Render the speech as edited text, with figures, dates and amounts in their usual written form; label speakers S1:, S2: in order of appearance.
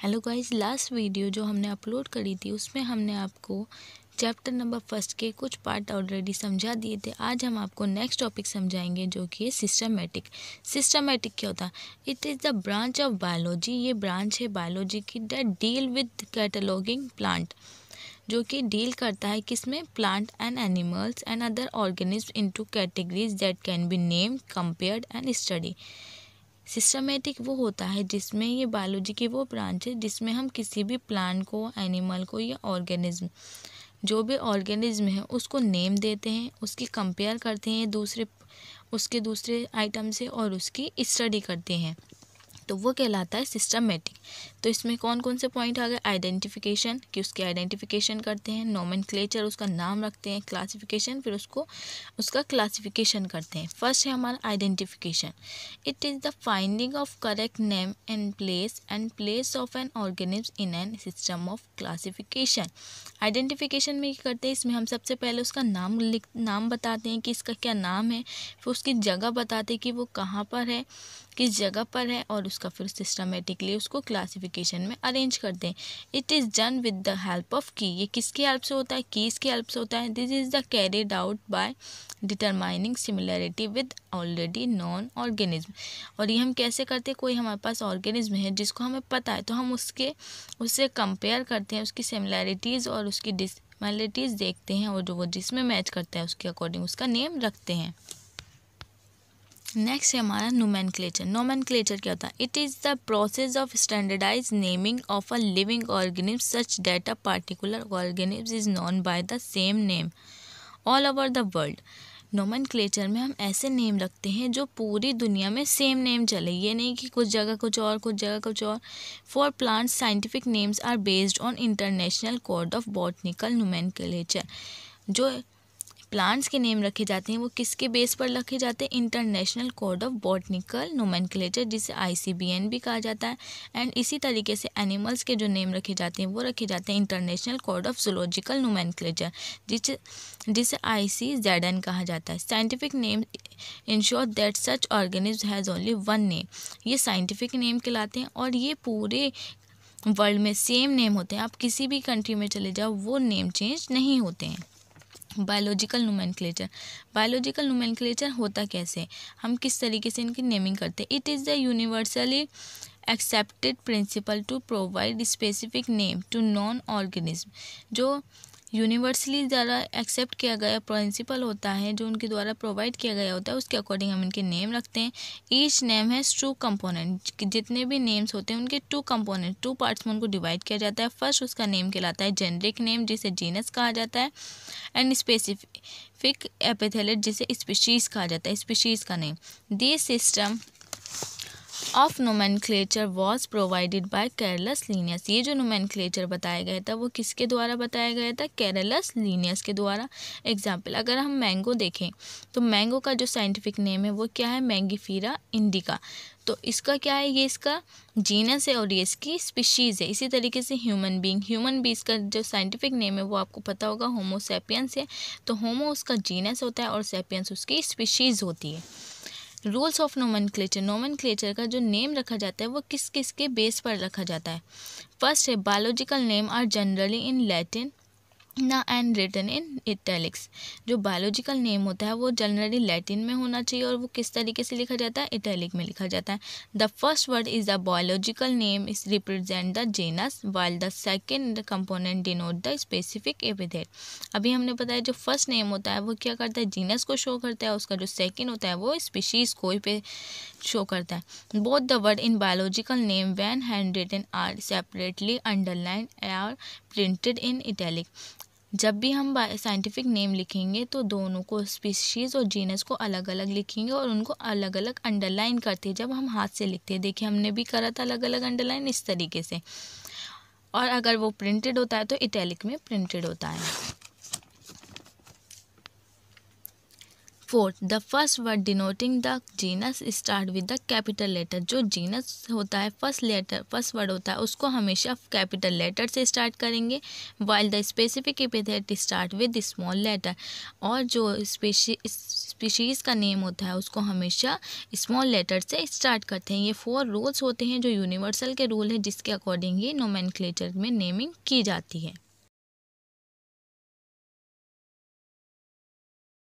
S1: Hello guys, last video जो हमने upload करी थी उसमें हमने आपको चैप्टर नंबर 1 के कुछ पार्ट ऑलरेडी समझा दिए थे। आज हम आपको नेक्स्ट टॉपिक समझाएंगे जो कि है सिस्टमेटिक। सिस्टमेटिक क्या होता है? It is the branch of biology, ये ब्रांच है बायोलॉजी की, that deal with cataloguing plant, जो कि डील करता है किसमें, plant and animals and other organism into categories that can be named, compared and study. Systematic वो होता है जिसमें, ये बायोलॉजी की वो ब्रांच है जिसमें हम किसी भी प्लांट को, एनिमल को या ऑर्गेनिज्म, जो भी ऑर्गेनिज्म है उसको नेम देते हैं, उसकी कंपेयर करते हैं दूसरे आइटम से और उसकी स्टडी करते हैं, तो वो कहलाता है सिस्टमेटिक। तो इसमें कौन कौन से पॉइंट आ गए? आइडेंटिफिकेशन, कि उसकी आइडेंटिफिकेशन करते हैं, नोमेनक्लेचर, उसका नाम रखते हैं, क्लासिफिकेशन, फिर उसका क्लासिफिकेशन करते हैं। फर्स्ट है हमारा identification. It is the finding of correct name and place of an organism in an system of classification. Identification में क्या करते हैं? इसमें हम सबसे पहले उसका नाम बताते हैं कि इसका क्या नाम है, फिर उसकी जगह बताते हैं कि वो कहाँ पर है, किस जगह पर है, और उसका फिर सिस्टमेटिकली उसको क्लासिफिकेशन में अरेंज करते हैं। It is done with the help of की। ये किसकी हेल्प से होता है? कीज़ की हेल्प से होता है। This is the carried out by determining similarity with already non organism. और ये हम कैसे करते हैं? कोई हमारे पास ऑर्गेनिज्म है जिसको हमें पता है, तो हम उससे कंपेयर करते हैं, उसकी सिमिलैरिटीज़ और उसकी डिससिमिलैरिटीज़ देखते हैं, और जो वो जिसमें मैच करता है उसके अकॉर्डिंग उसका नेम रखते हैं। नेक्स्ट है हमारा नोमेनक्लेचर। नोमेनक्लेचर क्या होता है? It is the process of standardise naming of a living organism such that a particular organism is known by the same name all over the world. Nomenclature में हम ऐसे नेम रखते हैं जो पूरी दुनिया में सेम नेम चले, ये नहीं कि कुछ जगह कुछ और, कुछ जगह कुछ और। For plants scientific names are based on international code of botanical nomenclature. जो प्लांट्स के नेम रखे जाते हैं वो किसके बेस पर रखे जाते हैं? International code of botanical nomenclature, जिसे ICBN भी कहा जाता है। एंड इसी तरीके से एनिमल्स के जो नेम रखे जाते हैं वो रखे जाते हैं international code of zoological nomenclature, जिसे ICZN कहा जाता है। Scientific name ensure that such organism has only one name. ये साइंटिफिक नेम कहलाते हैं और ये पूरे वर्ल्ड में सेम नेम होते हैं। आप किसी भी कंट्री में चले जाओ, वो नेम चेंज नहीं होते हैं। Biological nomenclature. बायोलॉजिकल नोमेनक्लेचर होता कैसे? हम किस तरीके से इनकी नेमिंग करते हैं? It is the universally accepted principle to provide specific name to known organism. जो यूनिवर्सली द्वारा एक्सेप्ट किया गया प्रिंसिपल होता है, जो उनके द्वारा प्रोवाइड किया गया होता है, उसके अकॉर्डिंग हम इनके नेम रखते हैं। Each name has two component. जितने भी नेम्स होते हैं उनके टू कंपोनेंट, टू पार्ट्स में उनको डिवाइड किया जाता है। फर्स्ट उसका नेम कहलाता है जेनरिक नेम, जिसे जीनस कहा जाता है, एंड स्पेसिफिक एपिथेलेट, जिसे स्पीशीज़ कहा जाता है, स्पीशीज़ का name. This system of nomenclature was provided by Carlos Linnaeus. ये जो नोमेनक्लेचर बताया गया था वो किसके द्वारा बताया गया था? कैरलस लीनियस के द्वारा। एग्जाम्पल, अगर हम मैंगो देखें तो मैंगो का जो साइंटिफिक नेम है वो क्या है? मैंगीफीरा इंडिका। तो इसका क्या है? ये इसका जीनस है और ये इसकी स्पीशीज़ है। इसी तरीके से ह्यूमन बींग का जो साइंटिफिक नेम है वो आपको पता होगा, होमो सैपियंस है। तो होमो उसका जीनस होता है और सैपियंस उसकी स्पीशीज़ होती है। Rules of nomenclature. नोमेनक्लेचर का जो नेम रखा जाता है वो किस किस के बेस पर रखा जाता है? फर्स्ट है biological name are generally in Latin ना एंड रिटन इन इटैलिक्स। जो बायोलॉजिकल नेम होता है वो जनरली लैटिन में होना चाहिए और वो किस तरीके से लिखा जाता है? इटैलिक में लिखा जाता है। The first word is the biological name is represent the genus, while the second component denote the specific epithet. अभी हमने बताया जो फर्स्ट नेम होता है वो क्या करता है? जीनस को शो करता है, उसका जो सेकेंड होता है वो स्पीशीज़ को पे शो करता है। Both the word in biological name when hand written are separately underline और प्रिंटेड इन इटैलिक। जब भी हम साइंटिफिक नेम लिखेंगे तो दोनों को, स्पीशीज़ और जीनस को, अलग अलग लिखेंगे और उनको अलग अलग अंडरलाइन करते हैं जब हम हाथ से लिखते हैं। देखिए हमने भी करा था अलग अलग अंडरलाइन इस तरीके से, और अगर वो प्रिंटेड होता है तो इटैलिक में प्रिंटेड होता है। Fourth, the first word denoting the genus start with the capital letter. जो जीनस होता है, फर्स्ट वर्ड होता है, उसको हमेशा कैपिटल लेटर से स्टार्ट करेंगे, while the specific epithet start with small letter. और जो स्पीशीज़ का नेम होता है उसको हमेशा स्मॉल लेटर से स्टार्ट करते हैं। ये 4 रूल्स होते हैं जो यूनिवर्सल के रूल हैं, जिसके अकॉर्डिंग ही नोमेनक्लेचर में नेमिंग की जाती है।